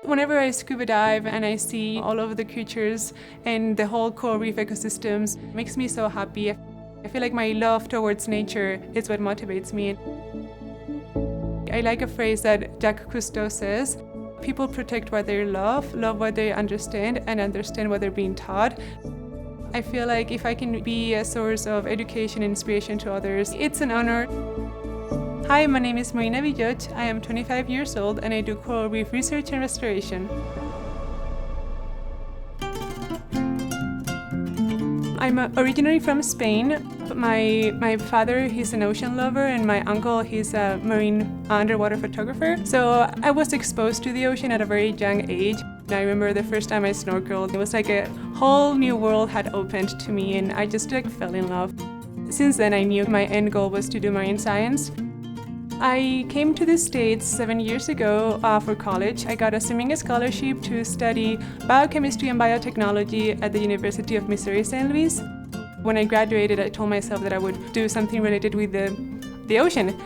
Whenever I scuba dive and I see all of the creatures and the whole coral reef ecosystems, it makes me so happy. I feel like my love towards nature is what motivates me. I like a phrase that Jacques Cousteau says, people protect what they love what they understand, and understand what they're being taught. I feel like if I can be a source of education and inspiration to others, it's an honor. Hi, my name is Marina Villoch. I am 25 years old and I do coral reef research and restoration. I'm originally from Spain. My father, he's an ocean lover, and my uncle, he's a marine underwater photographer. So I was exposed to the ocean at a very young age. I remember the first time I snorkeled, it was like a whole new world had opened to me, and I just fell in love. Since then, I knew my end goal was to do marine science. I came to the States 7 years ago for college. I got a swimming scholarship to study biochemistry and biotechnology at the University of Missouri St. Louis. When I graduated, I told myself that I would do something related with the ocean.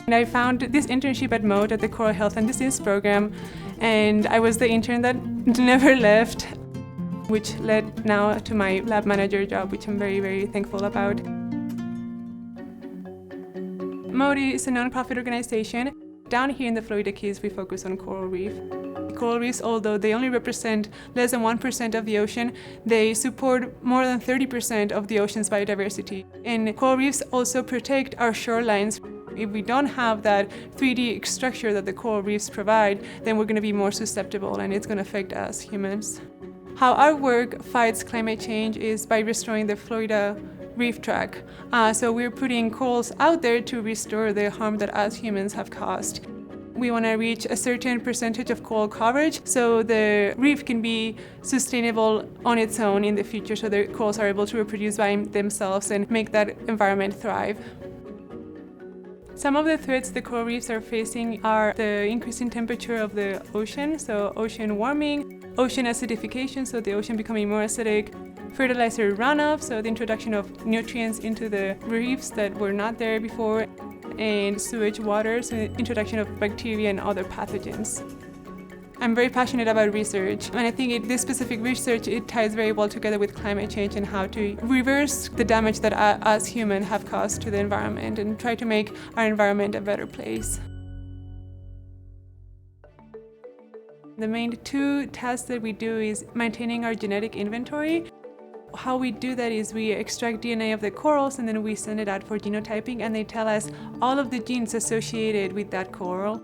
And I found this internship at MODE at the Coral Health and Disease Program, and I was the intern that never left, which led now to my lab manager job, which I'm very, very thankful about. MODE is a non-profit organization. Down here in the Florida Keys, we focus on coral reef. Coral reefs, although they only represent less than 1% of the ocean, they support more than 30% of the ocean's biodiversity. And coral reefs also protect our shorelines. If we don't have that 3D structure that the coral reefs provide, then we're going to be more susceptible, and it's going to affect us humans. How our work fights climate change is by restoring the Florida reef track. So we're putting corals out there to restore the harm that us humans have caused. We want to reach a certain percentage of coral coverage so the reef can be sustainable on its own in the future, so the corals are able to reproduce by themselves and make that environment thrive. Some of the threats the coral reefs are facing are the increasing temperature of the ocean, so ocean warming, ocean acidification, so the ocean becoming more acidic, fertilizer runoff, so the introduction of nutrients into the reefs that were not there before, and sewage water, so the introduction of bacteria and other pathogens. I'm very passionate about research, and I think this specific research, it ties very well together with climate change and how to reverse the damage that us humans have caused to the environment and try to make our environment a better place. The main two tasks that we do is maintaining our genetic inventory. How we do that is we extract DNA of the corals and then we send it out for genotyping, and they tell us all of the genes associated with that coral.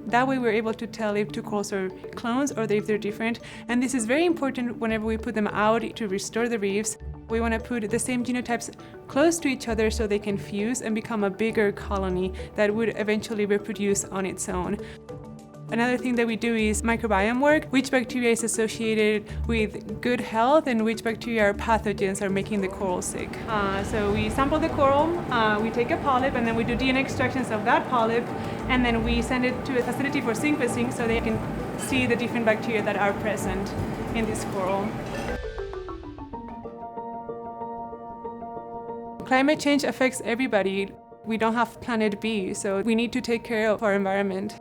That way we're able to tell if two corals are clones or if they're different, and this is very important whenever we put them out to restore the reefs. We want to put the same genotypes close to each other so they can fuse and become a bigger colony that would eventually reproduce on its own. Another thing that we do is microbiome work, which bacteria is associated with good health and which bacteria are pathogens are making the coral sick. So we sample the coral, we take a polyp, and then we do DNA extractions of that polyp, and then we send it to a facility for sequencing so they can see the different bacteria that are present in this coral. Climate change affects everybody. We don't have planet B, so we need to take care of our environment.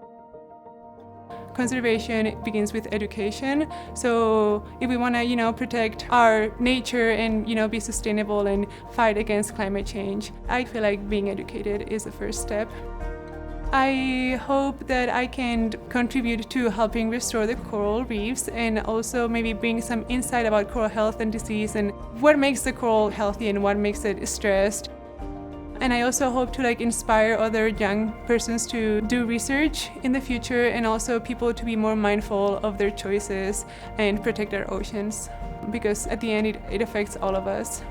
Conservation begins with education. So if we want to, protect our nature and, be sustainable and fight against climate change, I feel like being educated is the first step. I hope that I can contribute to helping restore the coral reefs and also maybe bring some insight about coral health and disease and what makes the coral healthy and what makes it stressed. And I also hope to inspire other young persons to do research in the future, and also people to be more mindful of their choices and protect our oceans, because at the end it affects all of us.